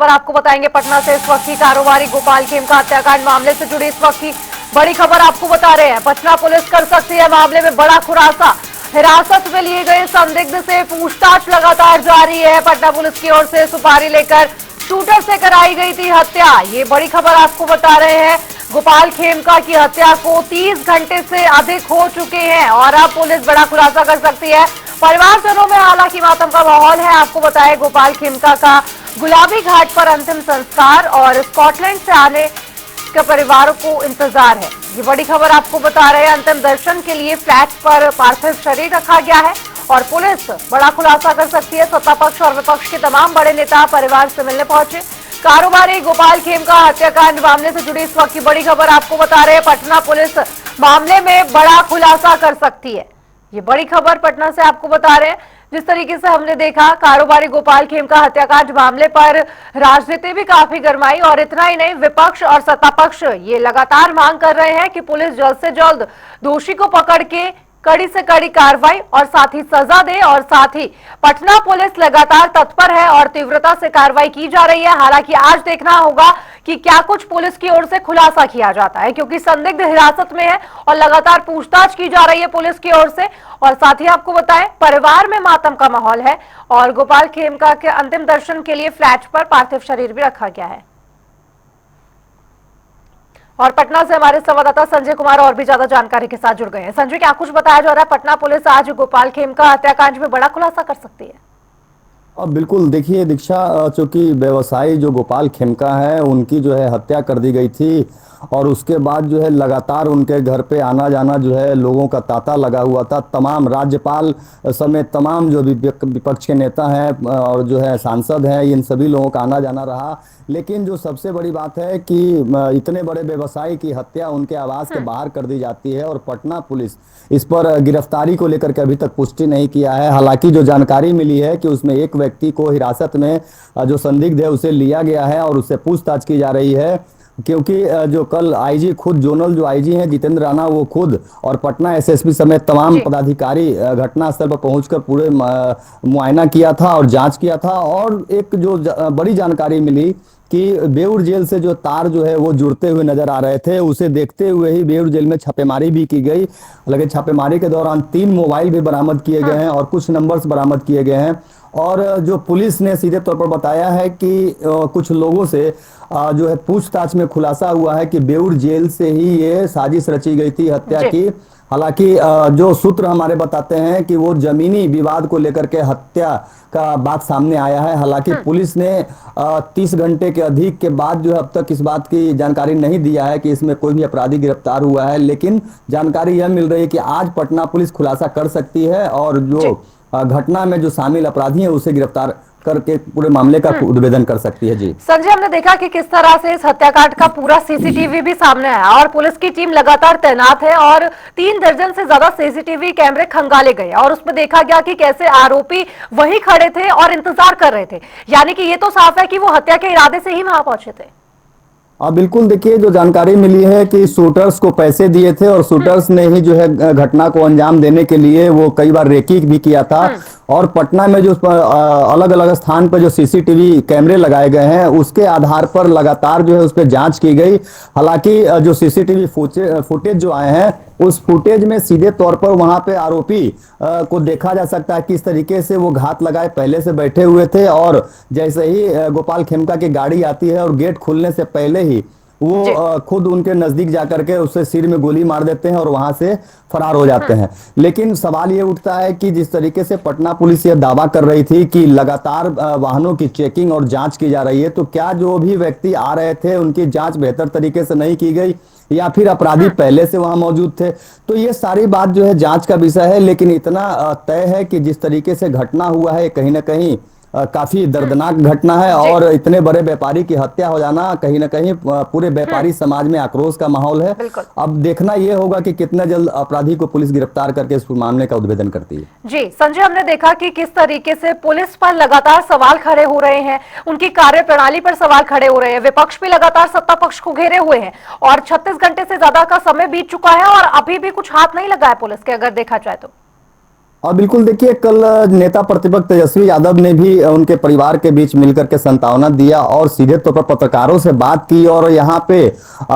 पर आपको बताएंगे पटना से इस वक्त की कारोबारी गोपाल खेमका हत्याकांड मामले से जुड़ी इस वक्त की बड़ी खबर आपको बता रहे हैं। पटना पुलिस कर सकती है मामले में बड़ा खुलासा। हिरासत में लिए गए संदिग्ध से पूछताछ लगातार जारी है। पटना पुलिस की ओर से सुपारी लेकर शूटर से कराई गई थी हत्या। ये बड़ी खबर आपको बता रहे हैं। गोपाल खेमका की हत्या को 30 घंटे से अधिक हो चुके हैं और अब पुलिस बड़ा खुलासा कर सकती है। परिवारजनों में हालांकि मातम का माहौल है। आपको बताएं गोपाल खेमका का गुलाबी घाट पर अंतिम संस्कार और स्कॉटलैंड से आने के परिवारों को इंतजार है। ये बड़ी खबर आपको बता रहे हैं। अंतिम दर्शन के लिए फ्लैट पर पार्थिव शरीर रखा गया है और पुलिस बड़ा खुलासा कर सकती है। सत्ता पक्ष और विपक्ष के तमाम बड़े नेता परिवार से मिलने पहुंचे। कारोबारी गोपाल खेमका हत्याकांड मामले से जुड़ी इस वक्त की बड़ी खबर आपको बता रहे हैं। पटना पुलिस मामले में बड़ा खुलासा कर सकती है। ये बड़ी खबर पटना से आपको बता रहे हैं। जिस तरीके से हमने देखा कारोबारी गोपाल खेमका हत्याकांड मामले पर राजनीति भी काफी गरमाई और इतना ही नहीं, विपक्ष और सत्ता पक्ष ये लगातार मांग कर रहे हैं कि पुलिस जल्द से जल्द दोषी को पकड़ के कड़ी से कड़ी कार्रवाई और साथ ही सजा दे। और साथ ही पटना पुलिस लगातार तत्पर है और तीव्रता से कार्रवाई की जा रही है। हालांकि आज देखना होगा कि क्या कुछ पुलिस की ओर से खुलासा किया जाता है, क्योंकि संदिग्ध हिरासत में है और लगातार पूछताछ की जा रही है पुलिस की ओर से। और साथ ही आपको बताएं परिवार में मातम का माहौल है और गोपाल खेमका के अंतिम दर्शन के लिए फ्लैट पर पार्थिव शरीर भी रखा गया है। और पटना से हमारे संवाददाता संजय कुमार और भी ज्यादा जानकारी के साथ जुड़ गए हैं। संजय, क्या कुछ बताया जा रहा है? पटना पुलिस आज गोपाल खेमका हत्याकांड में बड़ा खुलासा कर सकती है। अब बिल्कुल देखिए दीक्षा, चूंकि व्यवसायी जो गोपाल खेमका है उनकी जो है हत्या कर दी गई थी और उसके बाद जो है लगातार उनके घर पे आना जाना जो है लोगों का तांता लगा हुआ था। तमाम राज्यपाल समेत तमाम जो विपक्ष के नेता हैं और जो है सांसद हैं, इन सभी लोगों का आना जाना रहा। लेकिन जो सबसे बड़ी बात है कि इतने बड़े व्यवसायी की हत्या उनके आवास के बाहर कर दी जाती है और पटना पुलिस इस पर गिरफ्तारी को लेकर के अभी तक पुष्टि नहीं किया है। हालांकि जो जानकारी मिली है कि उसमें एक व्यक्ति को हिरासत में जो संदिग्ध है उसे लिया गया है और उससे पूछताछ की जा रही है, क्योंकि जो कल आईजी खुद जोनल जो आईजी हैं जितेंद्र राणा वो खुद और पटना एसएसपी समेत तमाम पदाधिकारी घटनास्थल पर पहुंचकर पूरे मुआयना किया था और जांच किया था। और एक जो बड़ी जानकारी मिली कि बेउर जेल से जो तार जो है वो जुड़ते हुए नजर आ रहे थे, उसे देखते हुए ही बेउर जेल में छापेमारी भी की गई। लेकिन छापेमारी के दौरान 3 मोबाइल भी बरामद किए गए हैं और कुछ नंबर्स बरामद किए गए हैं। और जो पुलिस ने सीधे तौर पर बताया है कि कुछ लोगों से जो है पूछताछ में खुलासा हुआ है कि बेउर जेल से ही ये साजिश रची गई थी हत्या की। हालांकि जो सूत्र हमारे बताते हैं कि वो जमीनी विवाद को लेकर के हत्या का बात सामने आया है। हालांकि पुलिस ने 30 घंटे के अधिक के बाद जो है अब तक इस बात की जानकारी नहीं दिया है कि इसमें कोई भी अपराधी गिरफ्तार हुआ है। लेकिन जानकारी यह मिल रही है कि आज पटना पुलिस खुलासा कर सकती है और जो घटना में जो शामिल अपराधी हैं उसे गिरफ्तार करके पूरे मामले का उद्भेदन कर सकती है। जी संजय, हमने देखा कि किस तरह से इस हत्याकांड का पूरा सीसीटीवी भी सामने आया और पुलिस की टीम लगातार तैनात है और 3 दर्जन से ज्यादा सीसीटीवी कैमरे खंगाले गए और उसमें देखा गया कि कैसे आरोपी वहीं खड़े थे और इंतजार कर रहे थे। यानी कि ये तो साफ है कि वो हत्या के इरादे से ही वहां पहुंचे थे। बिल्कुल, देखिए जो जानकारी मिली है कि शूटर्स को पैसे दिए थे और शूटर्स ने ही जो है घटना को अंजाम देने के लिए वो कई बार रेकी भी किया था। और पटना में जो अलग अलग स्थान पर जो सीसीटीवी कैमरे लगाए गए हैं उसके आधार पर लगातार जो है उस पर जांच की गई। हालांकि जो सीसीटीवी फुटेज जो आए हैं उस फुटेज में सीधे तौर पर वहां पे आरोपी को देखा जा सकता है किस तरीके से वो घात लगाए पहले से बैठे हुए थे और जैसे ही गोपाल खेमका की गाड़ी आती है और गेट खुलने से पहले ही वो खुद उनके नजदीक जाकर के उससे सिर में गोली मार देते हैं और वहां से फरार हो जाते हैं। लेकिन सवाल ये उठता है कि जिस तरीके से पटना पुलिस ये दावा कर रही थी कि लगातार वाहनों की चेकिंग और जांच की जा रही है, तो क्या जो भी व्यक्ति आ रहे थे उनकी जांच बेहतर तरीके से नहीं की गई या फिर अपराधी पहले से वहां मौजूद थे? तो ये सारी बात जो है जांच का विषय है। लेकिन इतना तय है कि जिस तरीके से घटना हुआ है कहीं ना कहीं काफी दर्दनाक घटना है और इतने बड़े व्यापारी की हत्या हो जाना कहीं ना कहीं पूरे व्यापारी समाज में आक्रोश का माहौल है। अब देखना यह होगा कि कितना जल्द अपराधी को पुलिस गिरफ्तार करके इस मामले का उद्भेदन करती है। जी संजय, हमने देखा कि किस तरीके से पुलिस पर लगातार सवाल खड़े हो रहे हैं, उनकी कार्यप्रणाली पर सवाल खड़े हो रहे हैं। विपक्ष भी लगातार सत्ता पक्ष को घेरे हुए हैं और 36 घंटे से ज्यादा का समय बीत चुका है और अभी भी कुछ हाथ नहीं लगा है पुलिस के, अगर देखा जाए तो। और बिल्कुल देखिए, कल नेता प्रतिपक्ष तेजस्वी यादव ने भी उनके परिवार के बीच मिलकर के सांत्वना दिया और सीधे तौर पर पत्रकारों से बात की और यहाँ पे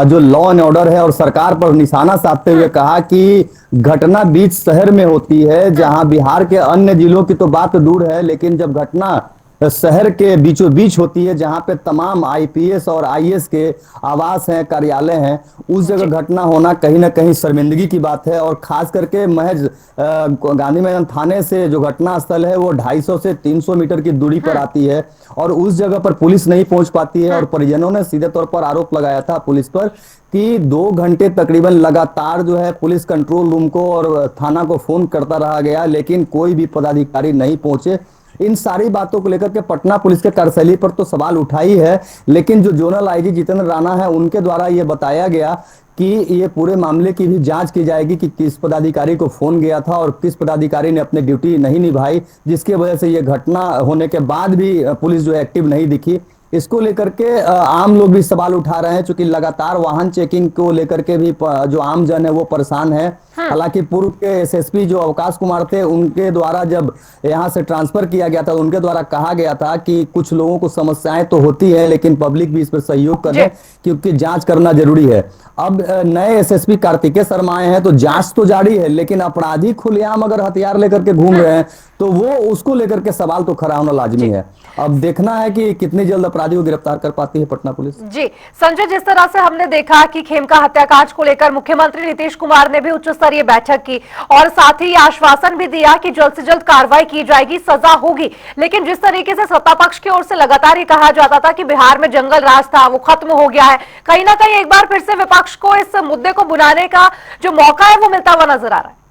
जो लॉ एंड ऑर्डर है और सरकार पर निशाना साधते हुए कहा कि घटना बीच शहर में होती है, जहां बिहार के अन्य जिलों की तो बात दूर है, लेकिन जब घटना शहर के बीचों बीच होती है जहां पे तमाम आईपीएस और आईएएस के आवास हैं, कार्यालय हैं, उस जगह घटना होना कहीं ना कहीं शर्मिंदगी की बात है। और खास करके महज गांधी मैदान थाने से जो घटना स्थल है वो 250 से 300 मीटर की दूरी पर आती है और उस जगह पर पुलिस नहीं पहुंच पाती है। और परिजनों ने सीधे तौर पर आरोप लगाया था पुलिस पर कि 2 घंटे तकरीबन लगातार जो है पुलिस कंट्रोल रूम को और थाना को फोन करता रहा गया, लेकिन कोई भी पदाधिकारी नहीं पहुंचे। इन सारी बातों को लेकर के पटना पुलिस के कार्यशैली पर तो सवाल उठाई है, लेकिन जो जोनल आईजी जितेंद्र राणा है उनके द्वारा यह बताया गया कि ये पूरे मामले की भी जांच की जाएगी कि किस पदाधिकारी को फोन गया था और किस पदाधिकारी ने अपनी ड्यूटी नहीं निभाई, जिसकी वजह से ये घटना होने के बाद भी पुलिस जो है एक्टिव नहीं दिखी। इसको लेकर के आम लोग भी सवाल उठा रहे हैं, क्योंकि लगातार वाहन चेकिंग को लेकर के भी जो आम जन है वो परेशान है। हालांकि पूर्व के एसएसपी जो अवकाश कुमार थे उनके द्वारा जब यहां से ट्रांसफर किया गया था, उनके द्वारा कहा गया था कि कुछ लोगों को समस्याएं तो होती है लेकिन पब्लिक भी इस पर सहयोग करे क्योंकि जांच करना जरूरी है। अब नए एसएसपी कार्तिकेय शर्मा आए हैं तो जांच तो जारी है, लेकिन अपराधी खुलेआम अगर हथियार लेकर के घूम रहे हैं तो वो उसको लेकर के सवाल तो खड़ा होना लाजमी है। अब देखना है कि कितनी जल्द अपराधी को गिरफ्तार कर पाती है पटना पुलिस। जी संजय, जिस तरह से हमने देखा कि खेमका हत्याकांड को लेकर मुख्यमंत्री नीतीश कुमार ने भी उच्च स्तरीय बैठक की और साथ ही आश्वासन भी दिया कि जल्द से जल्द कार्रवाई की जाएगी, सजा होगी। लेकिन जिस तरीके से सत्ता पक्ष की ओर से लगातार ये कहा जाता था कि बिहार में जंगल राज था, वो खत्म हो गया है, कहीं ना कहीं एक बार फिर से विपक्ष को इस मुद्दे को बुलाने का जो मौका है वो मिलता हुआ नजर आ रहा है।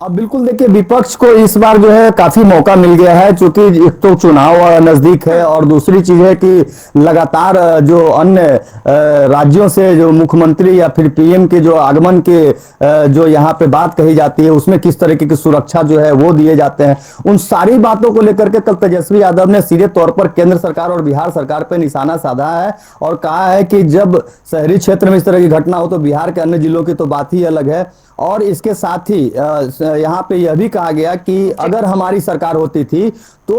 अब बिल्कुल देखिए, विपक्ष को इस बार जो है काफी मौका मिल गया है, क्योंकि एक तो चुनाव नजदीक है और दूसरी चीज है कि लगातार जो अन्य राज्यों से जो मुख्यमंत्री या फिर पीएम के जो आगमन के जो यहाँ पे बात कही जाती है उसमें किस तरीके की सुरक्षा जो है वो दिए जाते हैं, उन सारी बातों को लेकर के कल तेजस्वी यादव ने सीधे तौर पर केंद्र सरकार और बिहार सरकार पर निशाना साधा है और कहा है कि जब शहरी क्षेत्र में इस तरह की घटना हो तो बिहार के अन्य जिलों की तो बात ही अलग है। और इसके साथ ही यहाँ पे यह भी कहा गया कि अगर हमारी सरकार होती थी तो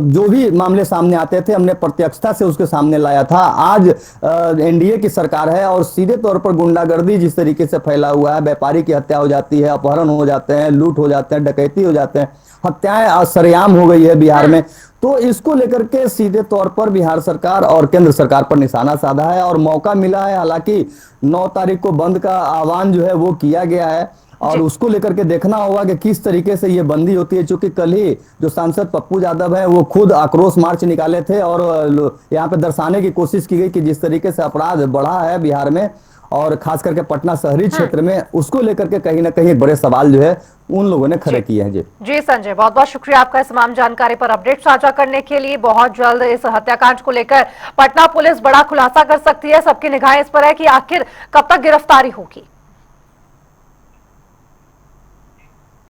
जो भी मामले सामने आते थे हमने प्रत्यक्षता से उसके सामने लाया था। आज एनडीए की सरकार है और सीधे तौर पर गुंडागर्दी जिस तरीके से फैला हुआ है, व्यापारी की हत्या हो जाती है, अपहरण हो जाते हैं, लूट हो जाते हैं, डकैती हो जाते हैं, हत्याएं सरेआम हो गई है बिहार में, तो इसको लेकर के सीधे तौर पर बिहार सरकार और केंद्र सरकार पर निशाना साधा है और मौका मिला है। हालांकि 9 तारीख को बंद का आह्वान जो है वो किया गया है और उसको लेकर के देखना होगा कि किस तरीके से ये बंदी होती है, क्योंकि कल ही जो सांसद पप्पू यादव है वो खुद आक्रोश मार्च निकाले थे और यहाँ पे दर्शाने की कोशिश की गई कि जिस तरीके से अपराध बढ़ा है बिहार में और खास करके पटना शहरी क्षेत्र में, उसको लेकर के कहीं ना कहीं एक बड़े सवाल जो है उन लोगों ने खड़े किए हैं। जी संजय, बहुत बहुत शुक्रिया आपका इस तमाम जानकारी पर अपडेट साझा करने के लिए। बहुत जल्द इस हत्याकांड को लेकर पटना पुलिस बड़ा खुलासा कर सकती है। सबकी निगाहें इस पर है कि आखिर कब तक गिरफ्तारी होगी।